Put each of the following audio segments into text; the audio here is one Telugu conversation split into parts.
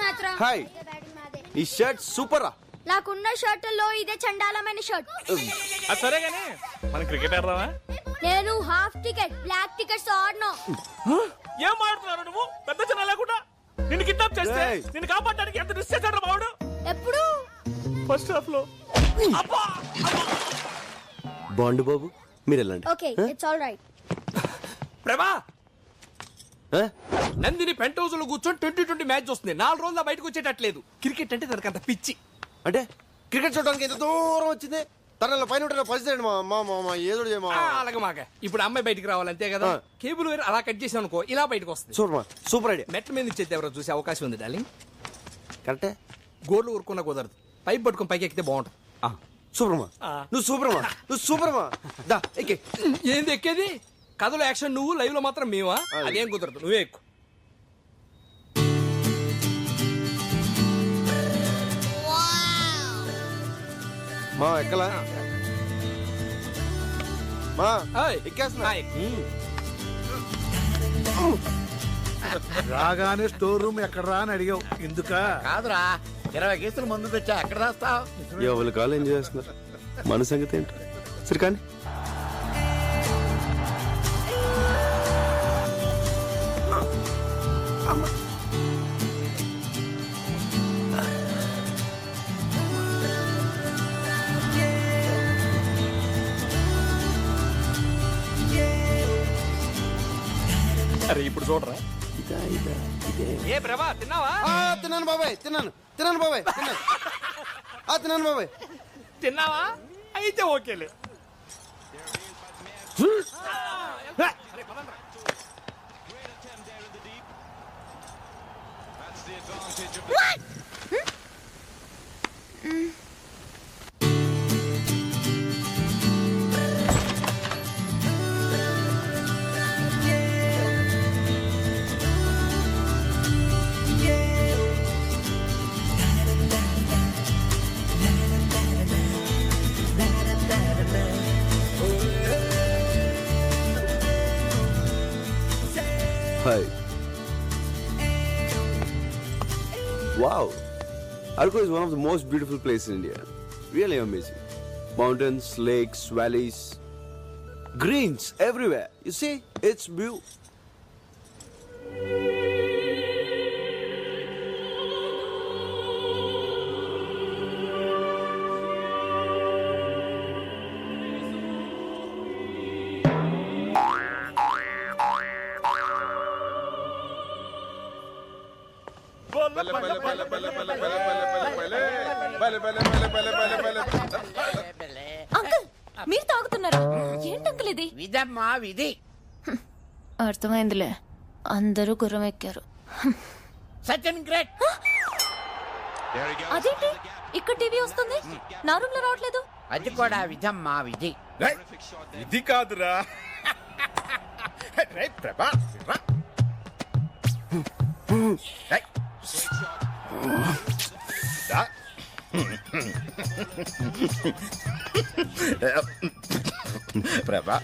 మ్యాచ్ రా. హాయ్, ఈ షర్ట్ సూపర్ రా. నాకున్న షర్టుల్లో ఇదే చండాలమైన షర్ట్. సరే గానీ మన క్రికెట్ ఆడదామా? నేను హాఫ్ టికెట్ బ్లాక్ టికెట్స్ ఆడను. ఏం మాడుతున్నారు నువ్వు? పెద్ద చిన్న లేకుండా నిన్ను కిడ్నాప్ చేస్తే నిన్ను కాపాడడానికి ఎంత రిస్క్ చేశాడు బావుడు. ఎప్పుడు? ఫస్ట్ హాఫ్ లో. బాండు బాబు మీరు వెళ్ళండి. Okay, it's all right. ప్రభా, నందిని పెంట్ హౌస్ లో కూర్చొని 2020 మ్యాచ్ వస్తుంది. 4 రోజులు బయటకు వచ్చేటట్లేదు. క్రికెట్ అంటే తనకు అంత పిచ్చి. అంటే క్రికెట్ చూడడానికి ఎంత దూరం వచ్చింది. తన పైన పరిస్థితి ఏదో అలాగే మాక ఇప్పుడు అమ్మాయి బయటికి రావాలి అంతే కదా. కేబుల్ వేరు అలా కట్ చేసాం అనుకో, ఇలా బయటకు వస్తుంది. Super idea. మెట్ల మీద ఇచ్చేది ఎవరో చూసే అవకాశం ఉంది డార్లింగ్. కరెక్టే. గోర్లు ఊరుకున్నా కుదరదు. పైప్ పట్టుకుని పైకి ఎక్కితే బాగుంటుంది. సూపర్మా, నువ్వు సూపర్మా, నువ్వు సూపర్మా. దా ఎక్కే. ఏంది ఎక్కేది? కథలో యాక్షన్ నువ్వు, లైవ్ లో మాత్రం మేమా? అదేం కుదరదు, నువ్వే ఎక్కువ. మా ఎక్కలా మా ఎక్కేస్తున్నా. రాగానే స్టోర్ రూమ్ ఎక్కడరా అని అడిగావు. ఎందుక కాదురా, 20 కేసులు మందు తెచ్చా. ఎక్కడ రాస్తావు? ఎవరి కాలు ఎంజాయ్ చేస్తున్నారు. మన సంగతి ఏంటి? సరే కానీ అరే ఇప్పుడు చూడరా. ఏ ప్రభా, తిన్నావా? తిన్నాను బాబాయ్, తిన్నాను బాబాయ్, తిన్నాను బాబాయ్. తిన్నావా? అయితే ఓకేలే. Hi. Wow. Arco is one of the most beautiful places in India. Really amazing. Mountains, lakes, valleys, greens everywhere. You see, it's beautiful. Uncle, మీరు తాగుతున్నారా? ఏంటి అంకుల్ ఇది? విధమ్మా విధి. అర్థమైందిలే, అందరూ గుర్రం ఎక్కారు. సచిన్ గ్రేట్. అదేంటి ఇక్కడ టీవీ వస్తుంది, నా రూమ్ లో రావట్లేదు? అది కూడా విధమ్మా విధి. ఇది కాదురా. ప్రభా ప్రభా,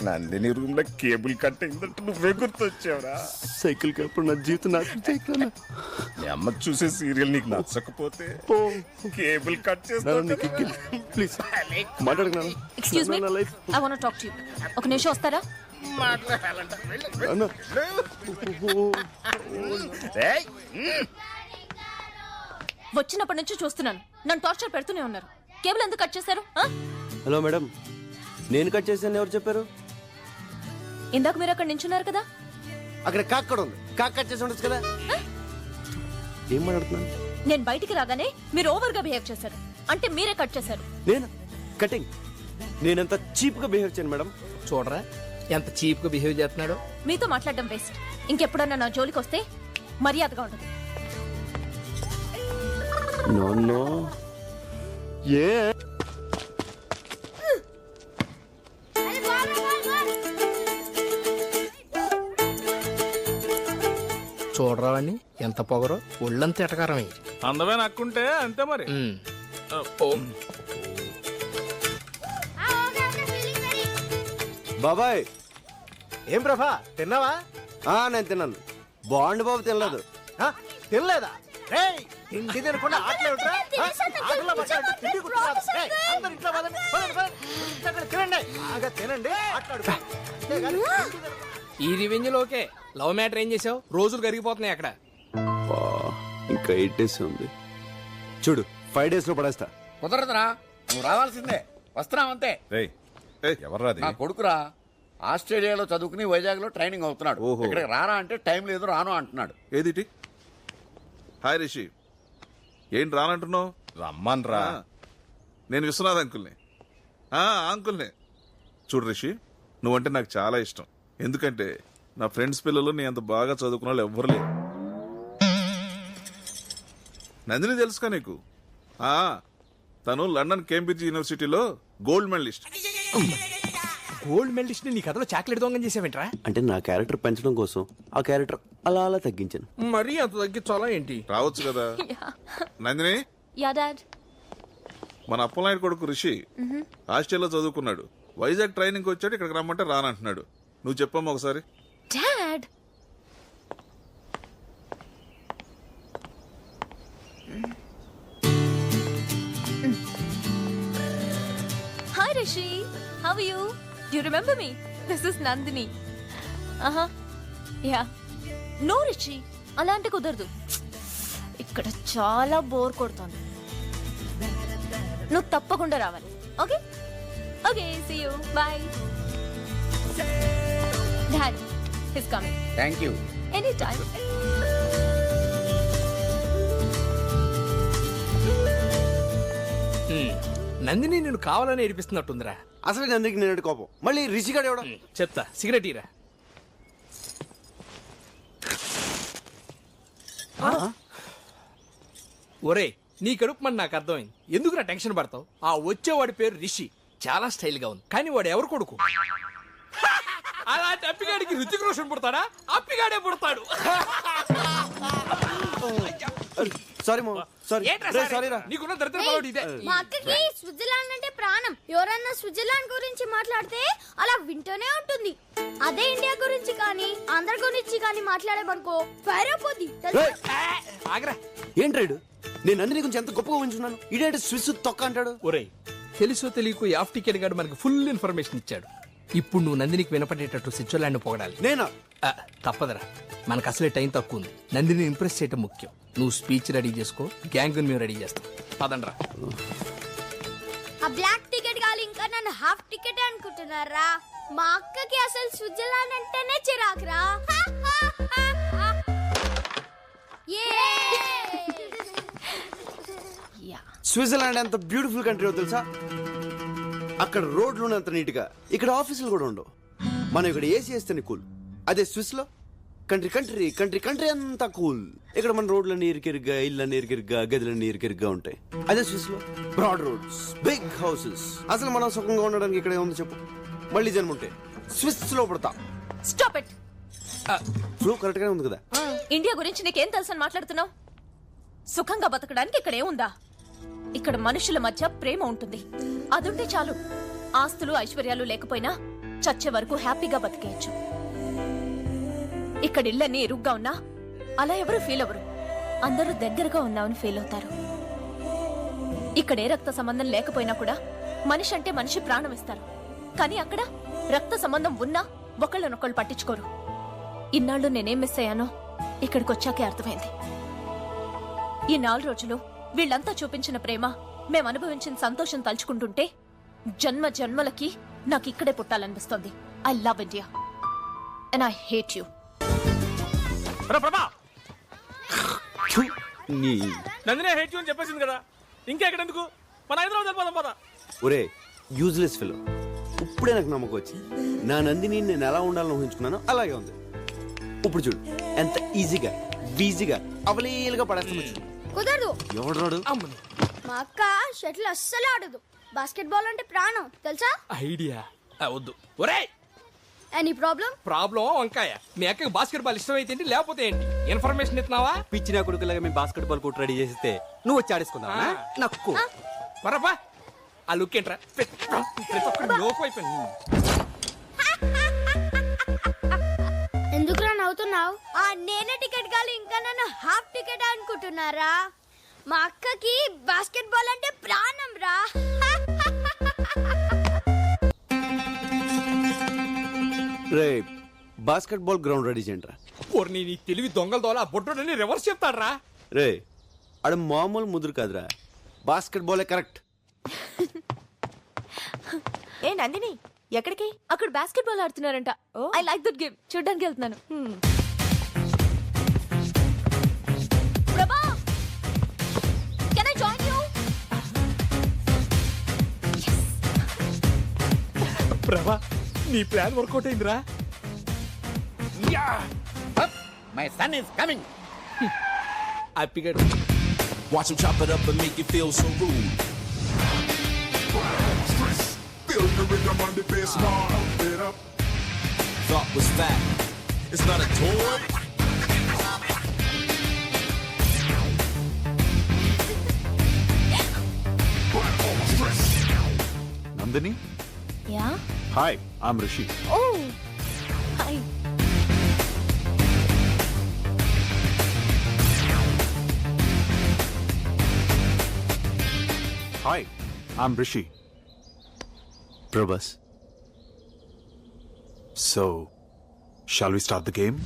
నందిని రూమ్ లో కేబుల్ కట్ అయిందంటే నువ్వే గుర్తొచ్చావురా. సైకిల్ కప్పుడు నా జీవితం నాకు మీ అమ్మ చూసే సీరియల్ నీకు నచ్చకపోతే కేబుల్ కట్ చేస్తాను. ప్లీజ్ మాట్లాడుకున్నా. Excuse me, I want to talk to you. ఒక నిమిషం వస్తారా? వచ్చినప్పటి నుంచి చూస్తున్నాను, నన్ను టార్చర్ పెడుతూనే ఉన్నారు. కేబుల్ ఎందుకు కట్ చేశారు? హలో మేడం, నేను కట్ చేశాను ఎవరు చెప్పారు? ఇందాక మీరు అక్కడ నించున్నారు కదా. అక్కడ కాక్ కూడా ఉంది, కాక్ కట్ చేసి ఉండొచ్చు కదా. ఏం మాట్లాడుతున్నాను? నేను బయటికి రాగానే మీరు ఓవర్ గా బిహేవ్ చేశారు, అంటే మీరే కట్ చేశారు. నేను కటింగ్? నేనంత చీప్ గా బిహేవ్ చేయను మేడం. చూడరా ఎంత చీప్ గా బిహేవ్ చేస్తున్నాడు. మీతో మాట్లాడడం వేస్ట్. ఇంకెప్పుడన్నా నా జోలికి వస్తే మర్యాదగా ఉండదు. నో ఏ చూడరా అని ఎంత పొగరో, ఒళ్ళంత ఎటకారమే. అందమే నక్కుంటే అంతే మరి. బాబాయ్. ఏం ప్రభా, తిన్నావా? నేను తిన్నాను. బాండ్ బాబు తినలేదు. తినలేదా? రేయ్, తిండి తినకుండా ఆటలు ఏమిట్రా? ఆ? ఆటల్లో పడ్డారంటే తిండి గుర్తురాదు. రేయ్, అందరూ ఇంట్లో పదండి, పదండి, పదండి. ఇంట్లో తినండి, బాగా తినండి, ఆటలాడుకోండి. అంతేగాని తిండి తినకుండా- ఈ రివెంజ్ లోకే లవ్ మ్యాటర్ ఏం చేసావు? రోజులు కరిగిపోతున్నాయి అక్కడ. ఇంకా 8 days ఉంది. చూడు 5 days లో పడేస్తా. కుదరదురా, నువ్వు రావాల్సిందే. వస్తున్నావంతే. ఎవర్రాది? నా కొడుకురా, ఆస్ట్రేలియాలో చదువుకుని వైజాగ్ లో ట్రైనింగ్ అవుతున్నాడు. ఓహో. ఇక్కడికి రారా అంటే టైం లేదు, రాను అంటున్నాడు. ఏదిటి? హాయ్ రిషి, ఏంటి రానంటున్నావు? రమ్మన్రా. నేను విశ్వనాథ్ అంకుల్ని. అంకుల్ని. చూడు రిషి, నువ్వంటే నాకు చాలా ఇష్టం. ఎందుకంటే నా ఫ్రెండ్స్ పిల్లలు నీ అంత బాగా చదువుకున్న వాళ్ళు ఎవ్వరు లేరు. నందిని తెలుసుకా నీకు? తను లండన్ కేంబ్రిడ్జ్ యూనివర్సిటీలో గోల్డ్ మెడలిస్ట్. గోల్డ్ మెడలిస్ట్ నీ కథలో చాక్లెట్ దొంగం చేసావేంట్రా? అంటే నా క్యారెక్టర్ పెంచడం కోసం ఆ క్యారెక్టర్ అలా అలా తగ్గించాను. మరీ అంత తగ్గించాలా ఏంటి? రావచ్చు కదా. Nandini, yeah dad. మన అప్పలనాయుడు కొడుకు రిషి ఆస్ట్రేలియాలో చదువుకున్నాడు. వైజాగ్ ట్రైనింగ్ వచ్చాడు, ఇక్కడికి రమ్మంటే రానంటున్నాడు. నువ్వు చెప్పమ్మా ఒకసారి. Dad, hi Rishi, how are you? Do you remember me? This is Nandini. Ya. No Rishi, అలాంటి కుదరదు. ఇక్కడ చాలా బోర్ కొడుతోంది. నువ్వు తప్పకుండా రావాలి. Okay okay, see you, bye. Dad his coming. Thank you. Any time. Nandini నేను కావాలని ఏడిపిస్తున్నట్టుందిరా. అసలు నందికి నేను కోపం, మళ్ళీ రిషిగాడు ఎవడం. చెప్తా, సిగరెట్ ఇరా. ఒరే, నీ కడుపు మన నాకు అర్థమైంది. ఎందుకురా టెన్షన్ పడతావు? ఆ వచ్చేవాడి పేరు రిషి, చాలా స్టైల్ గా ఉంది. కానీ వాడు ఎవరు కొడుకు? అలాంటి అప్పిగాడికి రుచిక రోషన్ పుడతాడా? అప్పిగాడే పుడతాడు. సారీ మా సారీ. ఏంట్రా రే, సారీ? సారీ రా. నీకున్న దరిద్ర పడవడు ఇదే. మా అక్కకి స్విట్జర్లాండ్ అంటే ప్రాణం. ఎవరన్నా స్విట్జర్లాండ్ గురించి మాట్లాడితే అలా వింటూనే ఉంటుంది. అదే ఇండియా గురించి కానీ ఆంధ్ర గురించి కానీ మాట్లాడేమనుకో ఫైర్ అయిపోద్ది. రేయ్, ఆగరా. ఏంట్రాడు? నేను నందిని గురించి ఎంత గొప్పగా ఉంచున్నాను. ఇదేంటి స్విస్ తొక్క అంటాడు. ఒరే, తెలుసో తెలియకు యాఫ్ టికెట్ గాడు మనకి ఫుల్ ఇన్ఫర్మేషన్ ఇచ్చాడు. ఇప్పుడు నువ్వు నందినికి వినపడేటట్టు స్విట్జర్లాండ్ పొగడాలి. నేనా? తప్పదరా, మనకు అసలే టైం తక్కువ ఉంది. నందిని ఇంప్రెస్ చేయటం ముఖ్యం. నువ్వు స్పీచ్ రెడీ చేసుకో, గ్యాంగ్ మేము రెడీ చేస్తాం. పదండ్రా. ఆ బ్లాక్ టికెట్ గాలి ఇంకా నన్ను హాఫ్ టికెట్ అనుకుంటున్నారా? మా అక్కకి అసలు స్విట్జర్లాండ్ అంటేనే చిరాకురా. స్విట్జర్లాండ్ ఎంత బ్యూటిఫుల్ కంట్రీ తెలుసా? అక్కడ రోడ్లు అంత నీట్ గా, ఇక్కడ ఆఫీసులు కూడా ఉండవు. మనం ఇక్కడ ఏసీ వేస్తేనే కూల్. అదే స్విస్ లో కంట్రీ కంట్రీ కంట్రీ కంట్రీ అంతా కూల్. ఇక్కడ మన రోడ్లన్నీ ఇరికిరిగ్గా, ఇళ్ళన్నీ ఇరికిరిగ్గా, గదులన్నీ ఇరికిరిగ్గా ఉంటాయి. అదే స్విస్ లో బ్రాడ్ రోడ్స్, బిగ్ హౌసెస్. అసలు మనం సుఖంగా ఉండడానికి ఇక్కడ ఏముంది చెప్పు? మళ్ళీ జన్మ ఉంటే స్విస్ లో పడతా. Stop it. ఫ్లో కరెక్ట్ గానే ఉంది కదా? ఇండియా గురించి నీకేం తెలుసని మాట్లాడుతున్నావు? సుఖంగా బతకడానికి ఇక్కడ ఏముందా? ఇక్కడ మనుషుల మధ్య ప్రేమ ఉంటుంది. అదుంటే చాలు. ఆస్తులు ఐశ్వర్యాలు లేకపోయినా చచ్చే వరకు హ్యాపీగా బతికేయచ్చు. ఇక్కడ ఇళ్ళన్నీ ఇరుగ్గా ఉన్నా అలా ఎవరు ఫీల్ అవ్వరు. అందరూ దగ్గరగా ఉన్నామని ఫీల్ అవుతారు. ఇక్కడ ఏ రక్త సంబంధం లేకపోయినా కూడా మనిషి అంటే మనిషి ప్రాణం ఇస్తారు. కానీ అక్కడ రక్త సంబంధం ఉన్నా ఒకళ్ళనొకళ్ళు పట్టించుకోరు. ఇన్నాళ్ళు నేనేం మిస్ అయ్యానో ఇక్కడికి వచ్చాకే అర్థమైంది. ఈ 4 రోజులు వీళ్ళంతా చూపించిన ప్రేమ, మేం అనుభవించిన సంతోషం తలుచుకుంటుంటే జన్మ జన్మలకి నాకు ఇక్కడే పుట్టాలనిపిస్తోంది. I love India and I hate you. Prabha, నీ నందినే హేట్ యు అని చెప్పేసింది కదా, ఇంకా ఎక్కడెందుకు? మన హైదరాబాద్ వెళ్ళిపోదాం పద. ఒరే యూజ్లెస్ ఫెలో, ఇప్పుడే నాకు నమ్మకం వచ్చింది. నా నందిని నేను ఎలా ఉండాలని ఊహించుకున్నానో అలాగే ఉంది. ఇప్పుడు చూడు ఎంత ఈజీగా ఈజీగా అవలీలుగా పడేస్తాను. కుదరదు. ఎవడు? మా అక్క షటిల్ అస్సలు ఆడదు. బాస్కెట్ బాల్ అంటే ప్రాణం తెలుసా? ఐడియా వద్దు. ఒరే, ఎనీ ప్రాబ్లం? ప్రాబ్లం వంకాయ. మీ అక్కకి బాస్కెట్ బాల్ ఇష్టం అయితే ఏంటి, లేకపోతే ఏంటి? ఇన్ఫర్మేషన్ ఇస్తున్నావా? పిచ్చిన కొడుకులాగా మేము బాస్కెట్ బాల్ కోర్టు రెడీ చేస్తే నువ్వు వచ్చి ఆడేసుకుందావా? నక్కు మరపా ఆ లుక్ ఏంట్రా? ప్రతి ఒక్కటి లోకు అయిపోయింది. ఎందుకురా నవ్వుతున్నావు? ఆ నేనే టికెట్ కాదు ఇంకా నన్ను హాఫ్ టికెట్ అనుకుంటున్నారా? మా అక్కకి బాస్కెట్ బాల్ అంటే ప్రాణం రా. రే బాస్కెట్ బాల్ గ్రౌండ్ రెడీ చేయండి రా. నీ తెలివి దొంగల దోల బొట్టుని రివర్స్ చెప్తాడ్రా. రే ఆడ మామూలు ముదురు కాదురా, బాస్కెట్ బాలే కరెక్ట్. ఏ నందిని ఎక్కడికి? అక్కడ బాస్కెట్ బాల్ ఆడుతున్నారంట. ఐ లైక్ దట్ గేమ్, చూడ్డానికి వెళ్తున్నాను. Prabha, can I join you? Prabha నీ ప్లాన్ వర్కౌట్ అయిందిరా. My son is coming. హ్యాపీగా Watch him chop it up and make you feel so rude. Feel the rhythm on the bass, pump it up. Thought was that. It's not a toy. Nandini, ya. Hi, I'm Rishi. Oh hi. Hi, I'm Rishi. Prabhas. So, shall we start the game?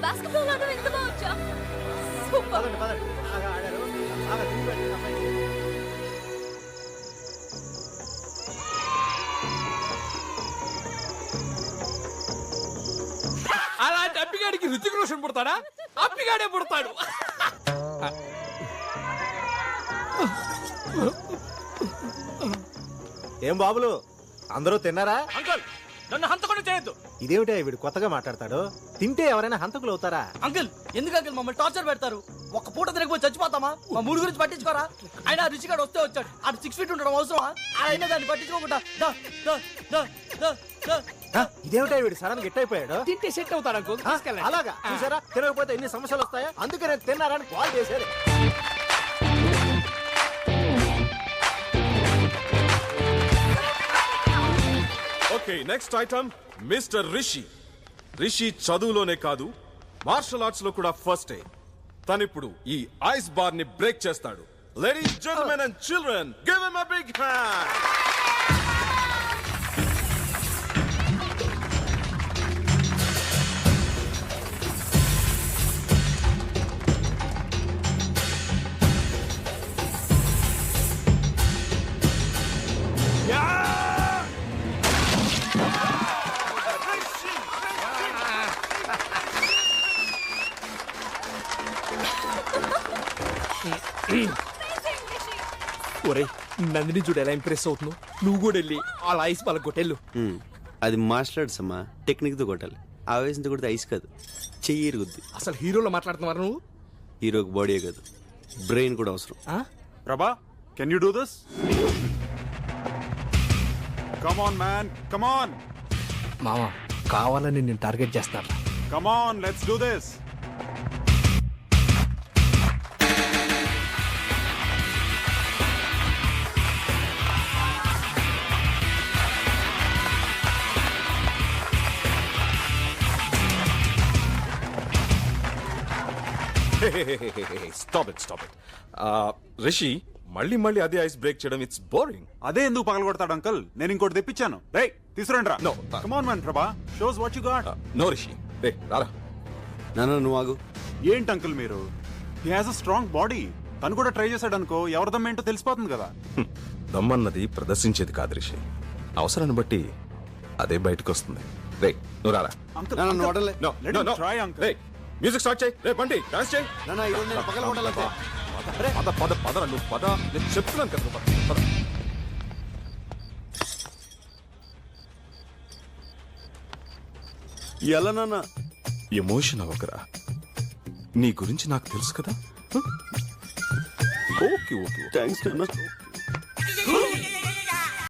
Basketball ఆడడం ఎంత బాగుంచా. సూపర్. అలాంటి అప్పిగాడికి రుచిక రోషన్ పుడతాడా? అప్పిగాడే పుడతాడు. ఏం బాబులు, అందరూ తిన్నారా? అంకుల్ నన్ను హంతకుండా చేయొద్దు. ఇదేమిటా వీడు కొత్తగా మాట్లాడతాడు? తింటే ఎవరైనా హంతకులు అవుతారా? అంకుల్ ఎందుకు అంకుల్ మమ్మల్ని టార్చర్ పెడతారు? ఒక్క పూట తిరగపోయి చచ్చిపోతామా? మా మూడు గురించి పట్టించుకోరా? ఆయన రుచిగాడు వస్తే వచ్చాడు, ఆడు 6 feet ఉండడం అవసరమా? ఆయన దాన్ని పట్టించుకోకుండా ఇదేమిటా వీడు సడన్ గిట్ అయిపోయాడు? తింటే సెట్ అవుతాడు అంకుల్. అలాగా చూసారా, తినకపోతే ఎన్ని సమస్యలు వస్తాయా? అందుకే నేను తిన్నారని కాల్ చేశారు. Okay, next item mister Rishi. Rishi చదువులోనే కాదు మార్షల్ ఆర్ట్స్ లో కూడా ఫస్ట్. తనిప్పుడు ఈ ఐస్ బార్ ని బ్రేక్ చేస్తాడు. Ladies, gentlemen and children, give him a big hand. ఒరే నందిని చూడు ఎలా ఇంప్రెస్ అవుతున్నావు. నువ్వు కూడా వెళ్ళి వాళ్ళ ఐస్ వాళ్ళ కొట్టెళ్ళు. అది మార్షల్ ఆర్ట్స్ అమ్మా, టెక్నిక్ తో కొట్టాలి. ఆవేశంతో కొడితే ఐస్ కాదు, చెయ్యి ఇరుగుద్ది. అసలు హీరోలో మాట్లాడుతున్నారు నువ్వు. హీరోకి బాడీ కాదు, బ్రెయిన్ కూడా అవసరం. ప్రభా, can you do this? Come on man, come on. మామ కావాలని నేను టార్గెట్ చేస్తాను. Come on, let's do this. Stop it Rishi మళ్ళీ అదే ఐస్ బ్రేక్ చేయడం ఇట్స్ బోరింగ్. అదే ఎందుకు పగలగొడతాడు అంకల్? నేను ఇంకోటి తెప్పించాను. రేయ్ తీసుకురండి రా. No. Come on man Prabha, shows what you got. No Rishi, రే రారా. నాన్న నువ్వు ఆగు. ఏంటి అంకుల్ మీరు? He has a strong body. తను కూడా ట్రై చేశాడు అనుకో, ఎవరిదమ్ ఏంటో తెలిసిపోతుంది కదా. దమ్మన్నది ప్రదర్శించేది కాదు రిషి, అవసరాన్ని బట్టి అదే బయటకు వస్తుంది. రే నువ్వు రారా. అంకుల్ నాన్న నువ్వు వదలలే. No, Let no, him no. try, uncle. రే మ్యూజిక్ స్టార్ట్ చేయి. రే బండి డాన్స్ చేయి. నాన్న ఈరోజు నేను పగలగొట్టాలంతే. పద నువ్వు పద. నేను చెప్తున్నాను కదా నువ్వు పద. ఎలా నాన్న? ఎమోషన్ అవ్వకరా, నీ గురించి నాకు తెలుసు కదా. ఓకే థ్యాంక్స్ నాన్న.